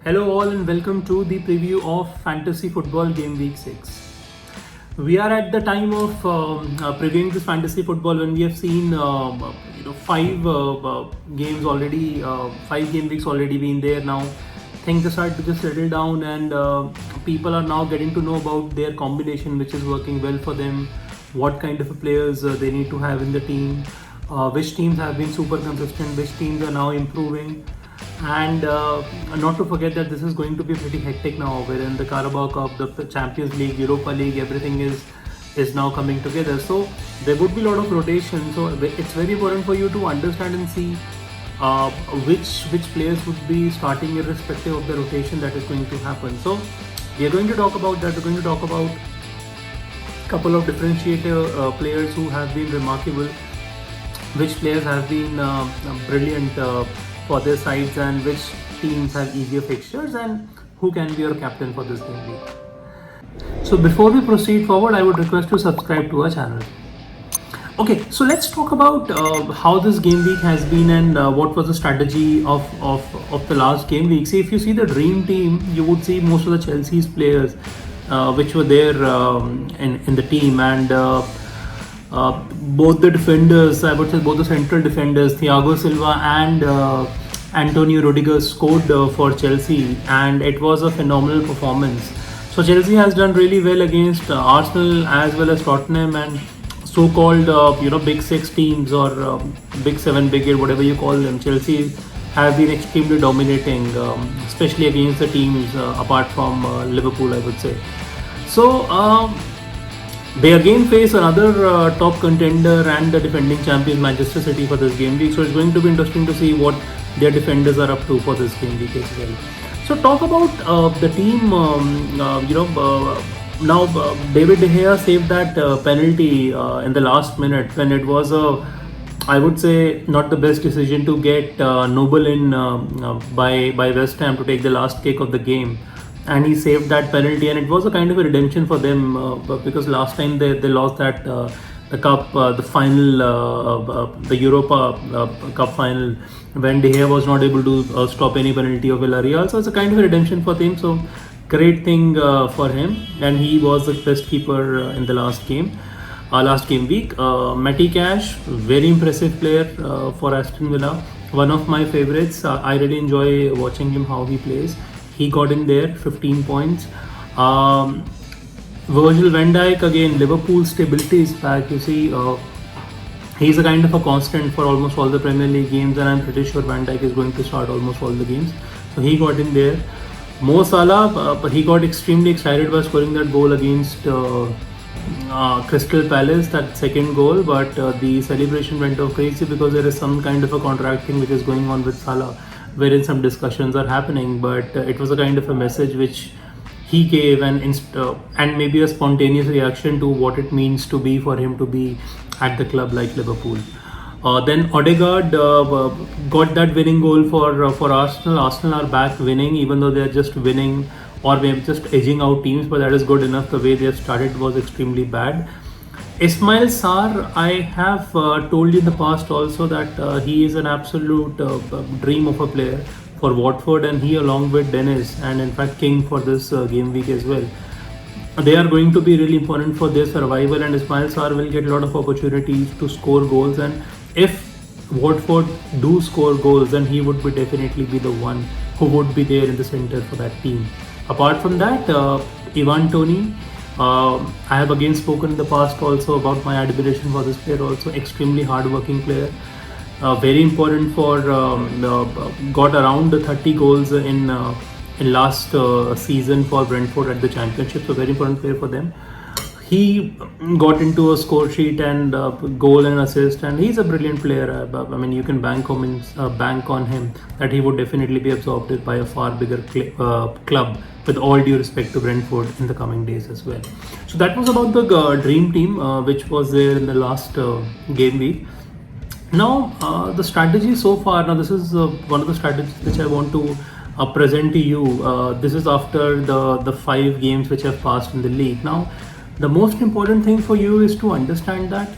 Hello, all, and welcome to the preview of Fantasy Football Game Week 6. We are at the time of previewing this fantasy football when we have seen five games already, 5 game weeks already been there now. Things are starting to just settle down, and people are now getting to know about their combination, which is working well for them, what kind of players they need to have in the team, which teams have been super consistent, which teams are now improving. And not to forget that this is going to be pretty hectic now, wherein the Carabao Cup, the Champions League, Europa League, everything is now coming together. So there would be a lot of rotation. So it's very important for you to understand and see which players would be starting irrespective of the rotation that is going to happen. So we are going to talk about that. We're going to talk about a couple of differentiator players who have been remarkable, which players have been brilliant for their sides, and which teams have easier fixtures, and who can be your captain for this game week. So before we proceed forward, I would request to subscribe to our channel. Okay, so let's talk about how this game week has been, and what was the strategy of the last game week. See, if you see the dream team, you would see most of the Chelsea's players which were there in the team, and both the defenders, I would say both the central defenders, Thiago Silva and Antonio Rudiger scored for Chelsea, and it was a phenomenal performance. So Chelsea has done really well against Arsenal as well as Tottenham, and so-called big six teams, or big seven, big eight, whatever you call them. Chelsea have been extremely dominating, especially against the teams apart from Liverpool, I would say. So they again face another top contender and the defending champions Manchester City for this game week. So it's going to be interesting to see what their defenders are up to for this game week as well. So talk about the team. Now David De Gea saved that penalty in the last minute, when it was I would say not the best decision to get Noble in by West Ham to take the last kick of the game. And he saved that penalty, and it was a kind of a redemption for them because last time they lost that the cup, the final, the Europa Cup final, when De Gea was not able to stop any penalty of Villarreal. So it's a kind of a redemption for him. So great thing for him, and he was the best keeper in the last game week. Matty Cash, very impressive player for Aston Villa, one of my favorites. I really enjoy watching him, how he plays. He got in there, 15 points. Virgil van Dijk, again, Liverpool stability is back. You see, he's a kind of a constant for almost all the Premier League games, and I'm pretty sure Van Dijk is going to start almost all the games. So he got in there. Mo Salah, but he got extremely excited by scoring that goal against Crystal Palace, that second goal, but the celebration went off crazy because there is some kind of a contract thing which is going on with Salah, wherein some discussions are happening, but it was a kind of a message which he gave, and maybe a spontaneous reaction to what it means to be for him to be at the club like Liverpool. Then Odegaard got that winning goal for Arsenal. Arsenal are back winning, even though they are just winning or maybe just edging out teams, but that is good enough. The way they have started was extremely bad. Ismail Sarr, I have told you in the past also that he is an absolute dream of a player for Watford, and he, along with Dennis and in fact King, for this game week as well, they are going to be really important for their survival, and Ismail Sarr will get a lot of opportunities to score goals, and if Watford do score goals, then he would definitely be the one who would be there in the center for that team. Apart from that, Ivan Toney, I have again spoken in the past also about my admiration for this player, also extremely hard-working player, very important for got around 30 goals in last season for Brentford at the Championship, so very important player for them. He got into a score sheet and goal and assist, and he's a brilliant player. I mean, you can bank on him that he would definitely be absorbed by a far bigger club, with all due respect to Brentford, in the coming days as well. So that was about the dream team which was there in the last game week. Now the strategy so far. Now this is one of the strategies which I want to present to you. This is after the 5 games which have passed in the league. Now the most important thing for you is to understand that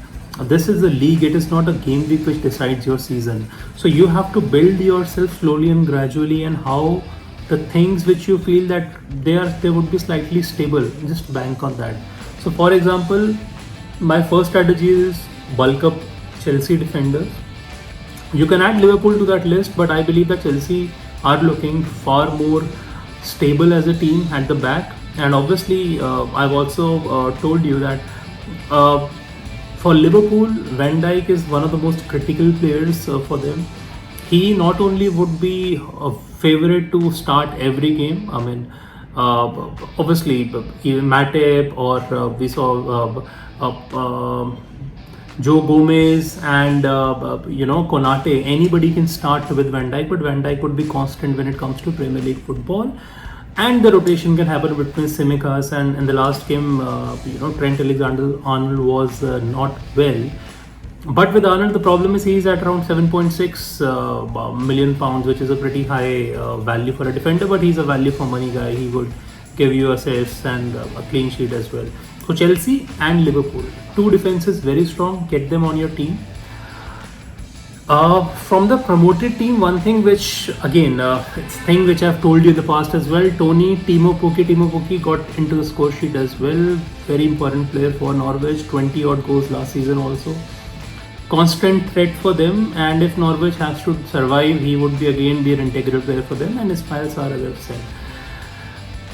this is a league. It is not a game week which decides your season. So you have to build yourself slowly and gradually, and how the things which you feel that they would be slightly stable, just bank on that. So for example, my first strategy is bulk up Chelsea defenders. You can add Liverpool to that list, but I believe that Chelsea are looking far more stable as a team at the back. And obviously, I've also told you that uh, for Liverpool, Van Dijk is one of the most critical players for them. He not only would be a favorite to start every game. I mean, obviously, even Matip or we saw Joe Gomez and Konate. Anybody can start with Van Dijk, but Van Dijk would be constant when it comes to Premier League football. And the rotation can happen between Tsimikas, and in the last game, Trent Alexander-Arnold was not well. But with Arnold, the problem is he's at around 7.6 million pounds, which is a pretty high value for a defender. But he's a value for money guy. He would give you assists and a clean sheet as well. So Chelsea and Liverpool, two defenses very strong. Get them on your team. From the promoted team, one thing which again, it's thing which I've told you in the past as well. Timo Pukki got into the score sheet as well. Very important player for Norwich. 20 odd goals last season also. Constant threat for them, and if Norwich has to survive, he would be an integral player for them. And Ismail Sarr, as I've said.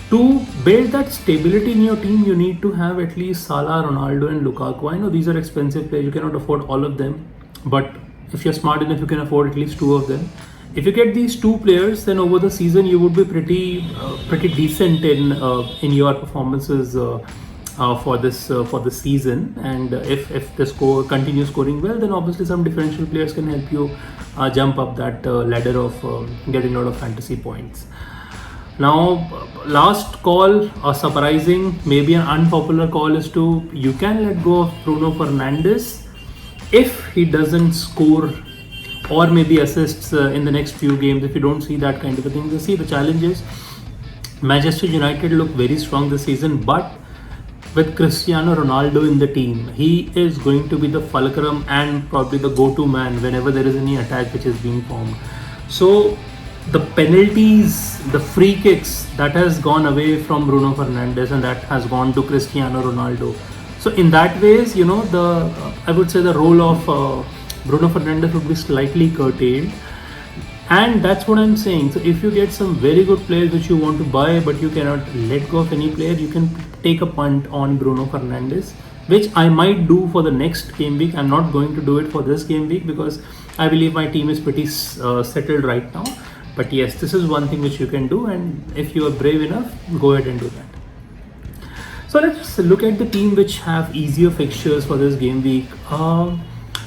To build that stability in your team, you need to have at least Salah, Ronaldo, and Lukaku. I know these are expensive players; you cannot afford all of them, but if you're smart enough, you can afford at least two of them. If you get these two players, then over the season you would be pretty decent in your performances for this season. And if the score continues scoring well, then obviously some differential players can help you jump up that ladder of getting a lot of fantasy points. Now, last call, a surprising, maybe an unpopular call is you can let go of Bruno Fernandes if he doesn't score or maybe assists in the next few games. If you don't see that kind of a thing, you see the challenge is Manchester United look very strong this season, but with Cristiano Ronaldo in the team, he is going to be the fulcrum and probably the go-to man whenever there is any attack which is being formed. So the penalties, the free kicks, that has gone away from Bruno Fernandes and that has gone to Cristiano Ronaldo. So in that ways, I would say the role of Bruno Fernandes would be slightly curtailed. And that's what I'm saying. So if you get some very good players which you want to buy, but you cannot let go of any player, you can take a punt on Bruno Fernandes, which I might do for the next game week. I'm not going to do it for this game week because I believe my team is pretty settled right now. But yes, this is one thing which you can do, and if you are brave enough, go ahead and do that. So let's look at the team which have easier fixtures for this game week.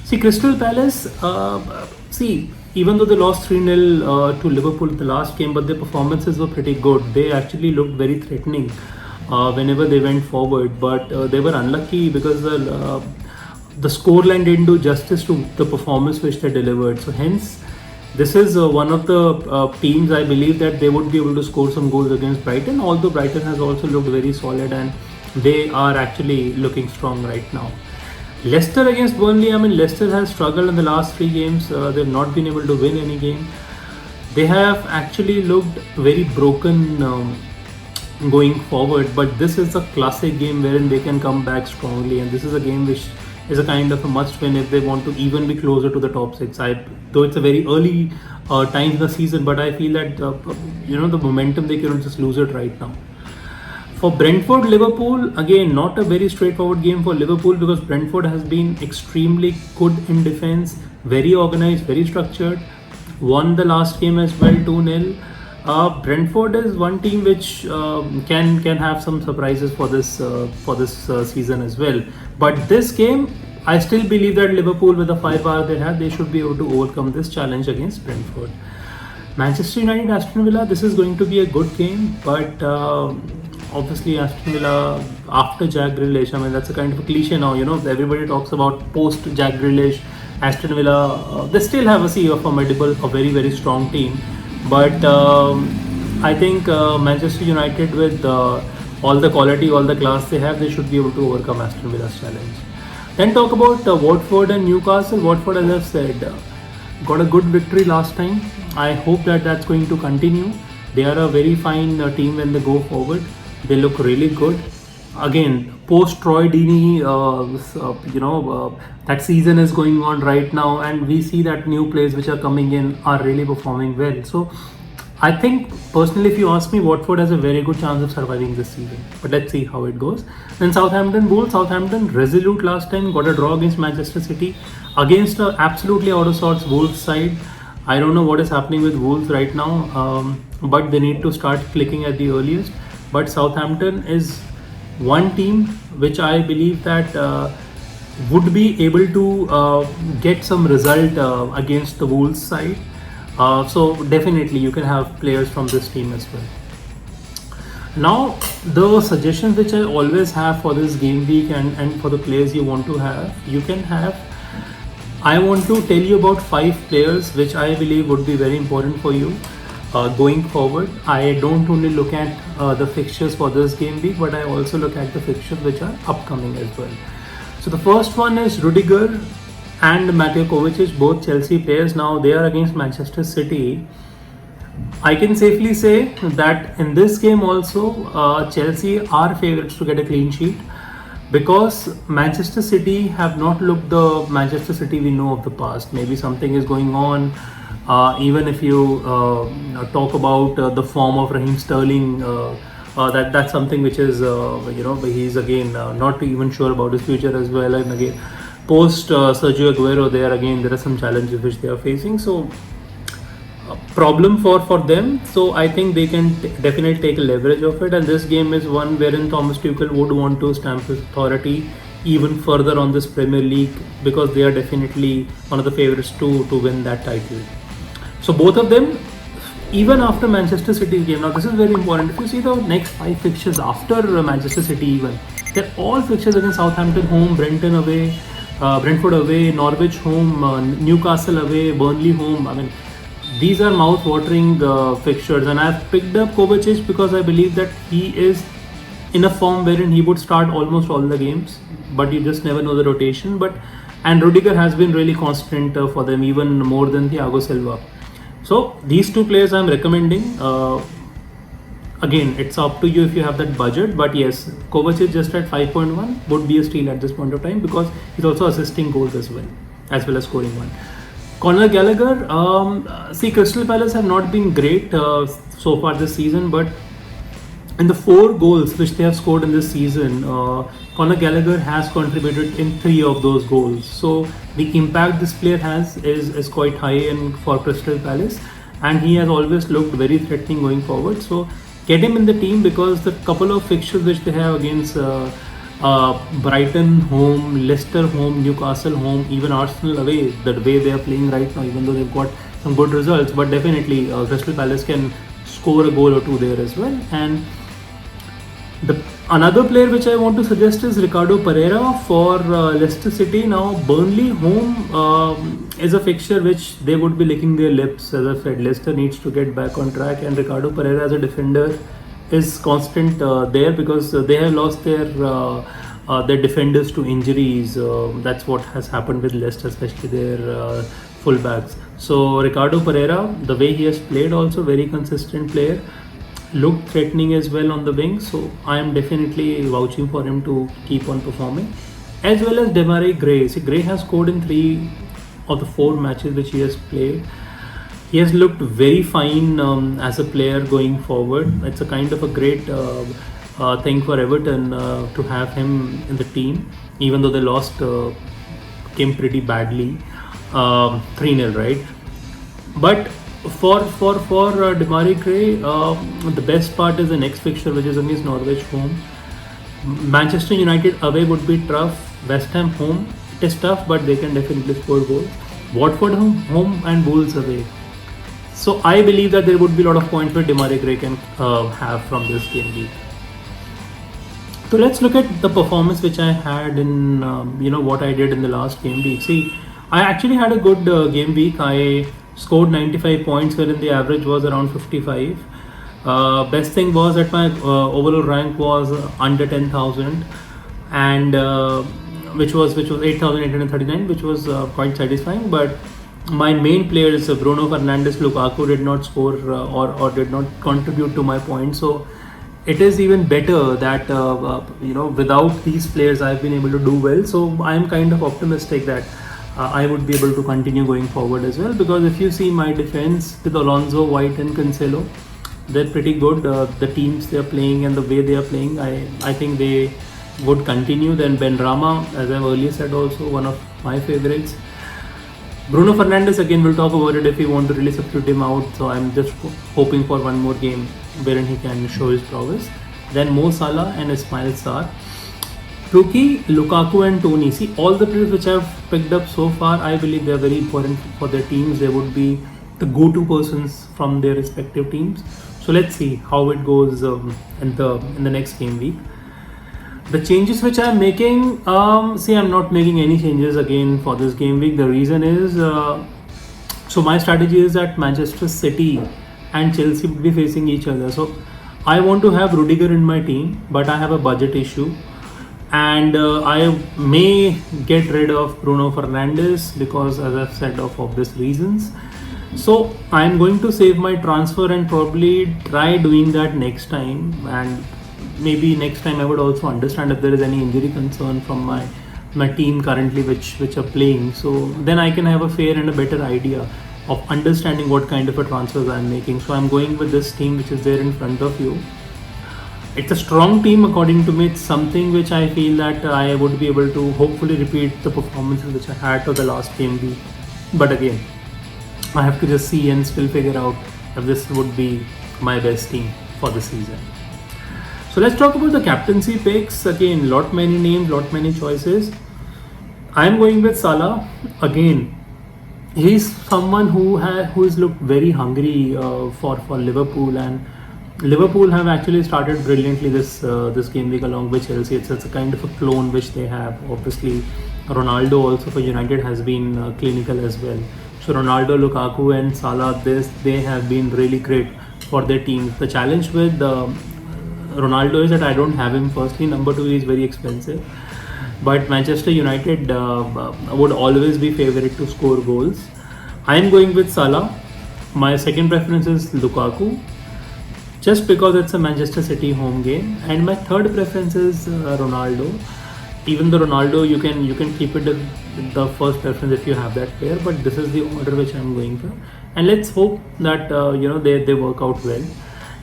See, Crystal Palace, even though they lost 3-0 to Liverpool the last game, but their performances were pretty good. They actually looked very threatening whenever they went forward, but they were unlucky because the scoreline didn't do justice to the performance which they delivered. So hence, this is one of the teams I believe that they would be able to score some goals against Brighton, although Brighton has also looked very solid and they are actually looking strong right now. Leicester against Burnley, Leicester has struggled in the last 3 games. They've not been able to win any game. They have actually looked very broken going forward, but this is a classic game wherein they can come back strongly, and this is a game which is a kind of a must win if they want to even be closer to the top 6. Though it's a very early time in the season, but I feel that the momentum, they cannot just lose it right now. For Brentford, Liverpool, again, not a very straightforward game for Liverpool because Brentford has been extremely good in defense, very organized, very structured, won the last game as well 2-0. Brentford is one team which can have some surprises for this season as well. But this game, I still believe that Liverpool, with the firepower they have, they should be able to overcome this challenge against Brentford. Manchester United, Aston Villa, this is going to be a good game, but obviously Aston Villa after Jack Grealish, that's a kind of a cliche now. Everybody talks about post Jack Grealish, Aston Villa. They still have a formidable, a very very strong team. But I think Manchester United, with all the quality, all the class they have, they should be able to overcome Aston Villa's challenge. Then talk about Watford and Newcastle. Watford, as I've said, got a good victory last time. I hope that that's going to continue. They are a very fine team when they go forward. They look really good. Again, post Troy Deeney, that season is going on right now, and we see that new players which are coming in are really performing well. So I think personally, if you ask me, Watford has a very good chance of surviving this season. But let's see how it goes. Then Southampton Wolves. Southampton resolute last time, got a draw against Manchester City, against a absolutely out of sorts Wolves side. I don't know what is happening with Wolves right now, but they need to start clicking at the earliest. But Southampton is one team which I believe that would be able to get some result against the Wolves side. So definitely you can have players from this team as well. Now the suggestions which I always have for this game week and for the players you want to have, you can have. I want to tell you about 5 players which I believe would be very important for you going forward. I don't only look at the fixtures for this game week, but I also look at the fixtures which are upcoming as well. So the first one is Rudiger and Mateo Kovacic, both Chelsea players. Now they are against Manchester City. I can safely say that in this game also Chelsea are favourites to get a clean sheet, because Manchester City have not looked the Manchester City we know of the past. Maybe something is going on. Even if you talk about the form of Raheem Sterling, that's something which is he's again not even sure about his future as well. And again, post Sergio Aguero, there are some challenges which they are facing. So problem for them. So I think they can definitely take leverage of it, and this game is one wherein Thomas Tuchel would want to stamp his authority even further on this Premier League, because they are definitely one of the favourites to win that title. So both of them, even after Manchester City game, now this is very important. If you see the next 5 fixtures after Manchester City, even they're all fixtures against Southampton home, Brenton away, Brentford away, Norwich home, Newcastle away, Burnley home. I mean, these are mouth-watering fixtures, and I've picked up Kovacic because I believe that he is in a form wherein he would start almost all the games, but you just never know the rotation. And Rudiger has been really constant for them, even more than Thiago Silva. So these 2 players I'm recommending. Again, it's up to you if you have that budget, but yes, Kovacic just at 5.1 would be a steal at this point of time, because he's also assisting goals as well as scoring one. Conor Gallagher, see, Crystal Palace have not been great so far this season, but in the 4 goals which they have scored in this season, Conor Gallagher has contributed in 3 of those goals. So the impact this player has is quite high for Crystal Palace, and he has always looked very threatening going forward. So get him in the team, because the couple of fixtures which they have against Brighton home, Leicester home, Newcastle home, even Arsenal away, the way they are playing right now, even though they've got some good results, but definitely Crystal Palace can score a goal or 2 there as well. And another player which I want to suggest is Ricardo Pereira for Leicester City. Now Burnley home is a fixture which they would be licking their lips. As I said, Leicester needs to get back on track, and Ricardo Pereira as a defender is constant there, because they have lost their defenders to injuries. That's what has happened with Leicester, especially their fullbacks. So Ricardo Pereira, the way he has played, also very consistent player, looked threatening as well on the wing. So I am definitely vouching for him to keep on performing, as well as Demarai Gray. See, Gray has scored in 3 of the 4 matches which he has played. He has looked very fine as a player going forward. It's a kind of a great thing for Everton to have him in the team, even though they lost came pretty badly, 3-0, right? But for Demarai Gray, the best part is the next fixture, which is against Norwich home. Manchester United away would be tough. West Ham home, it is tough, but they can definitely score goals. Watford home and Wolves away. So I believe that there would be a lot of points where Demarai Gray can have from this game week. So let's look at the performance which I had in what I did in the last game week. See, I actually had a good game week. I scored 95 points, wherein the average was around 55. Best thing was that my overall rank was under 10,000, and which was 8,839, which was quite satisfying. But my main players, Bruno Fernandes, Lukaku, did not score or did not contribute to my points. So it is even better that without these players I've been able to do well. So I'm kind of optimistic that I would be able to continue going forward as well, because if you see my defense with Alonso, White and Cancelo, they're pretty good. The teams they're playing and the way they are playing, I think they would continue. Then Benrahma, as I've earlier said, also one of my favorites. Bruno Fernandes, again, we'll talk about it if we want to really substitute him out. So I'm just hoping for one more game wherein he can show his prowess. Then Mo Salah and Ismail Sarr. Rookie, Lukaku and Tony. See, all the players which I've picked up so far, I believe they're very important for their teams. They would be the go-to persons from their respective teams. So let's see how it goes in the next game week. The changes which I'm making, I'm not making any changes again for this game week. The reason is, so my strategy is that Manchester City and Chelsea would be facing each other. So I want to have Rudiger in my team, but I have a budget issue. And I may get rid of Bruno Fernandes because, as I've said, of obvious reasons. So I'm going to save my transfer and probably try doing that next time. And maybe next time I would also understand if there is any injury concern from my team currently which are playing. So then I can have a fair and a better idea of understanding what kind of a transfers I'm making. So I'm going with this team which is there in front of you. It's a strong team according to me. It's something which I feel that I would be able to hopefully repeat the performances which I had for the last game week. But again, I have to just see and still figure out if this would be my best team for the season. So let's talk about the captaincy picks. Again, lot many names, lot many choices. I'm going with Salah. Again, he's someone who has looked very hungry for Liverpool, and Liverpool have actually started brilliantly this game week along with Chelsea. It's a kind of a clone which they have. Obviously, Ronaldo also for United has been clinical as well. So Ronaldo, Lukaku and Salah, they have been really great for their teams. The challenge with Ronaldo is that I don't have him firstly. Number two, he is very expensive. But Manchester United would always be favorite to score goals. I am going with Salah. My second preference is Lukaku, just because it's a Manchester City home game. And my third preference is Ronaldo. Even though Ronaldo, you can keep it the first preference if you have that player, but this is the order which I'm going for. And let's hope that they work out well.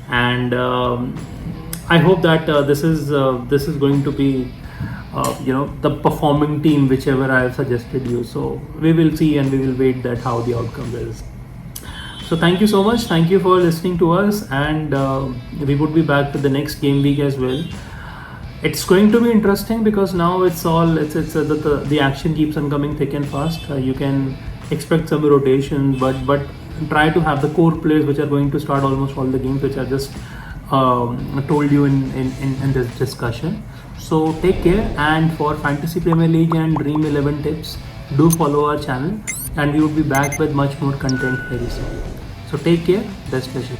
And I hope that this is going to be the performing team whichever I have suggested you. So we will see and we will wait that how the outcome is. So thank you so much. Thank you for listening to us, and we would be back with the next game week as well. It's going to be interesting because now the action keeps on coming thick and fast. You can expect some rotation, but try to have the core players which are going to start almost all the games, which I just told you in this discussion. So take care, and for Fantasy Premier League and Dream 11 tips, do follow our channel, and we will be back with much more content very soon. So take care, best wishes.